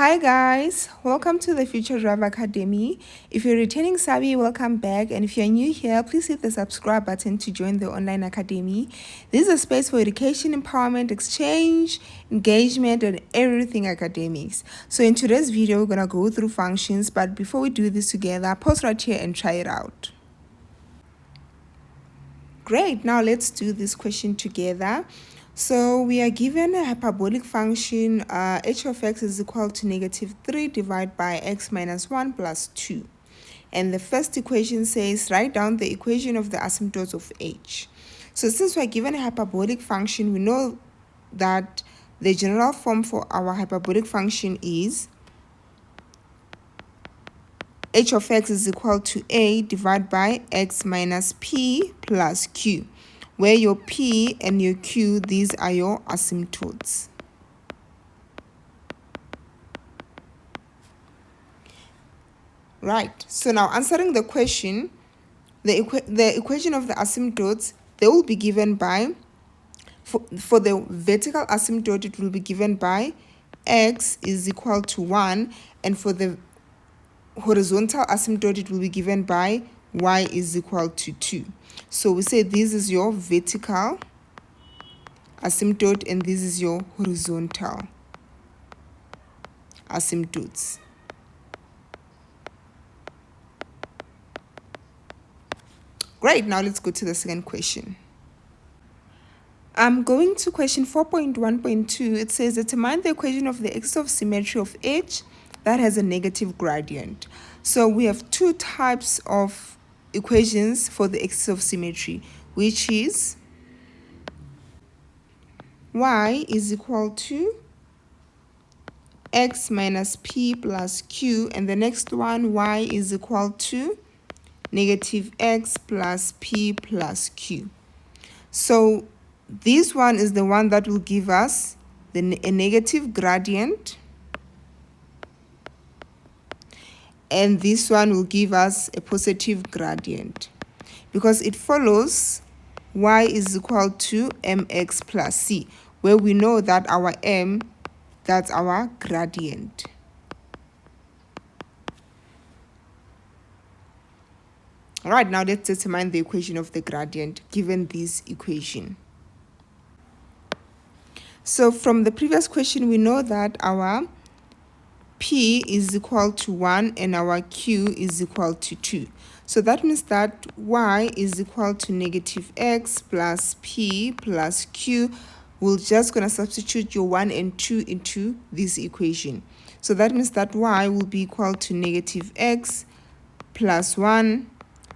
Hi guys, welcome to the Future Drive Academy. If you're returning Sabi, welcome back, and if you're new here, please hit the subscribe button to join the online academy. This is a space for education, empowerment, exchange, engagement, and everything academics. So in today's video, we're gonna go through functions, but before we do this together, pause right here and try it out. Great, now let's do this question together. So we are given a hyperbolic function, h of x is equal to -3 divided by x minus 1 plus 2. And the first equation says, write down the equation of the asymptotes of h. So since we're given a hyperbolic function, we know that the general form for our hyperbolic function is h of x is equal to a divided by x minus p plus q, where your p and your q, these are your asymptotes. Right, so now answering the question, the equation of the asymptotes, they will be given by, for the vertical asymptote, it will be given by x is equal to 1, and for the horizontal asymptote, it will be given by y is equal to 2. So we say this is your vertical asymptote and this is your horizontal asymptotes. Great, now let's go to the second question. I'm going to question 4.1.2. It says determine the equation of the axis of symmetry of h that has a negative gradient. So we have two types of equations for the axis of symmetry, which is y is equal to x minus p plus q, and the next one, y is equal to -x plus p plus q. So this one is the one that will give us a negative gradient, and this one will give us a positive gradient, because it follows y is equal to mx plus c, where we know that our m, that's our gradient. All right, now let's determine the equation of the gradient given this equation. So from the previous question, we know that our p is equal to 1 and our q is equal to 2. So that means that y is equal to -x plus p plus q. We're just going to substitute your 1 and 2 into this equation. So that means that y will be equal to -x plus 1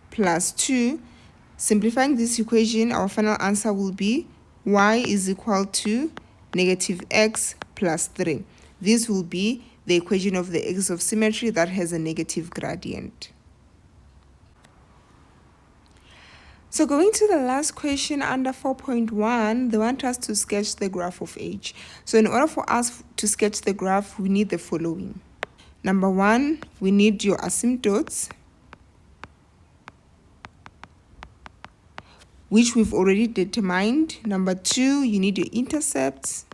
plus 2. Simplifying this equation, our final answer will be y is equal to -x plus 3. This will be the equation of the axis of symmetry that has a negative gradient. So going to the last question under 4.1, they want us to sketch the graph of h. So in order for us to sketch the graph, we need the following. Number 1, we need your asymptotes, which we've already determined. Number 2, you need your intercepts.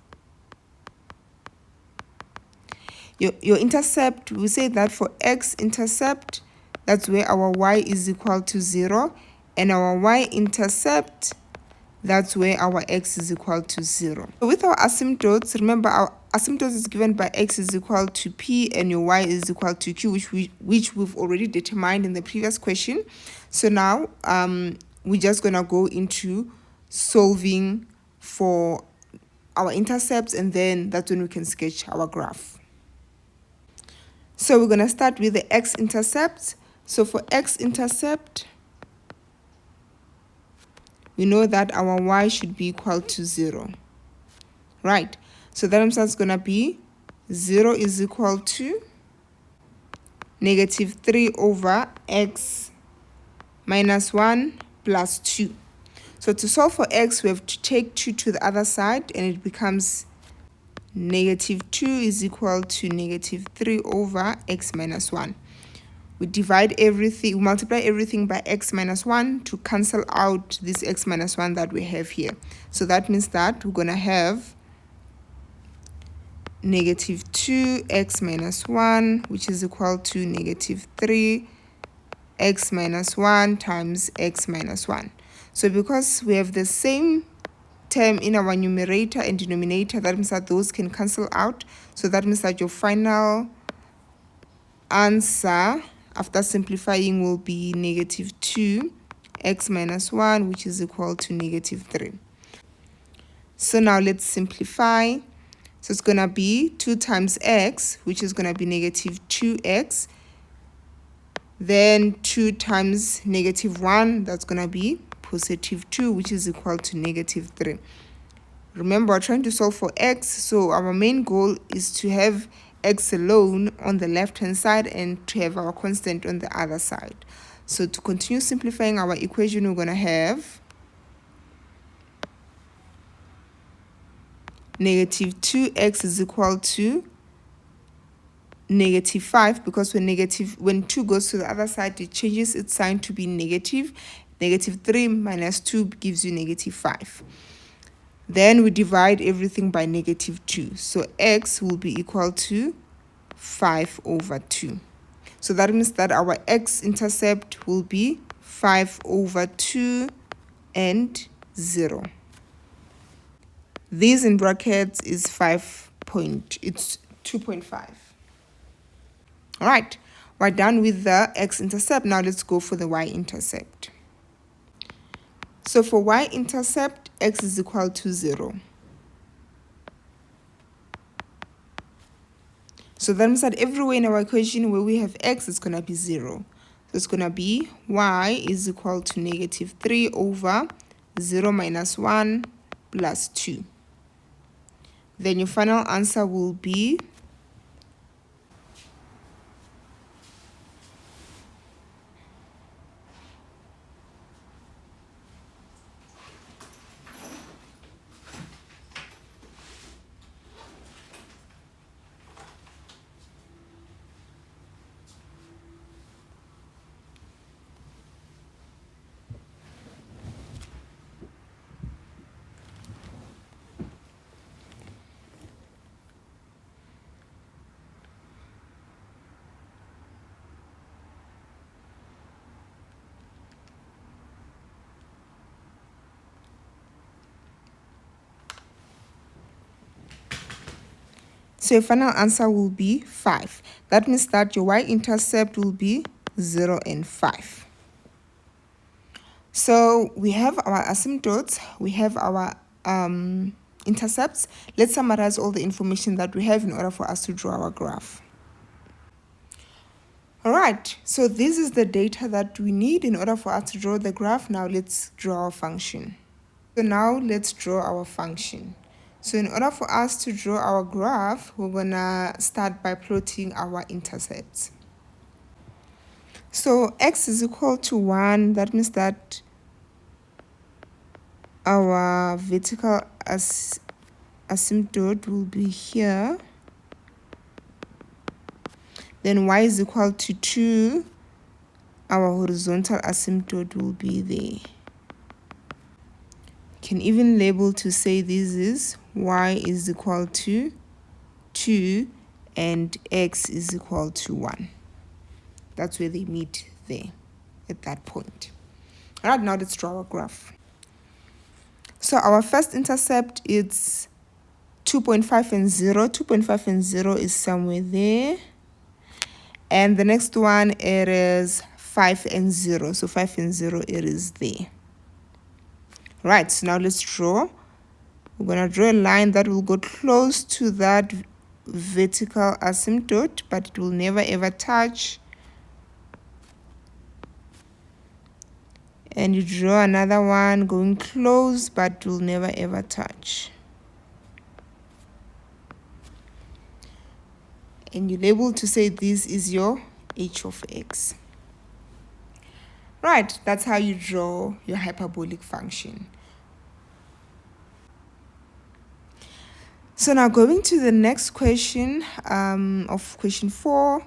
Your intercept, we say that for x-intercept, that's where our y is equal to 0, and our y-intercept, that's where our x is equal to 0. So with our asymptotes, remember our asymptotes is given by x is equal to p and your y is equal to q, which we've already determined in the previous question. So now we're just going to go into solving for our intercepts, and then that's when we can sketch our graph. So we're going to start with the x-intercept. So for x-intercept, we know that our y should be equal to 0. Right. So that answer is going to be 0 is equal to -3 over x minus 1 plus 2. So to solve for x, we have to take 2 to the other side, and it becomes -2 is equal to -3 over x minus 1. We divide everything, we multiply everything by x minus 1 to cancel out this x minus 1 that we have here. So that means that we're going to have negative 2x minus 1, which is equal to negative 3x minus 1 times x minus 1. So because we have the same term in our numerator and denominator, that means that those can cancel out. So that means that your final answer after simplifying will be negative 2x minus 1, which is equal to negative 3. So now let's simplify. So it's going to be 2 times x, which is going to be negative 2x. Then 2 times negative 1, that's going to be positive 2, which is equal to negative 3. Remember, we're trying to solve for x, so our main goal is to have x alone on the left-hand side and to have our constant on the other side. So to continue simplifying our equation, we're going to have negative 2x is equal to negative 5, because when 2 goes to the other side, it changes its sign to be negative. Negative 3 minus 2 gives you negative 5. Then we divide everything by negative 2. So x will be equal to 5 over 2. So that means that our x-intercept will be 5 over 2 and 0. This in brackets is 2.5. All right, we're done with the x-intercept. Now let's go for the y-intercept. So for y-intercept, x is equal to 0. So that means that everywhere in our equation where we have x, it's going to be 0. So it's going to be y is equal to negative 3 over 0 minus 1 plus 2. Then your final answer will be So your final answer will be 5. That means that your y-intercept will be 0 and 5. So we have our asymptotes, we have our intercepts. Let's summarize all the information that we have in order for us to draw our graph. All right, so this is the data that we need in order for us to draw the graph. Now let's draw our function. So now let's draw our function. So in order for us to draw our graph, we're going to start by plotting our intercepts. So x is equal to 1. That means that our vertical asymptote will be here. Then y is equal to 2. Our horizontal asymptote will be there. Can even label to say this is y is equal to 2 and x is equal to 1. That's where they meet there at that point. All right, now let's draw our graph. So our first intercept is 2.5 and 0. 2.5 and 0 is somewhere there. And the next one, it is 5 and 0. So 5 and 0, it is there. Right, so now let's draw. We're going to draw a line that will go close to that vertical asymptote, but it will never ever touch. And you draw another one going close, but will never ever touch. And you label to say this is your h of x. Right, that's how you draw your hyperbolic function. So now going to the next question of question 4,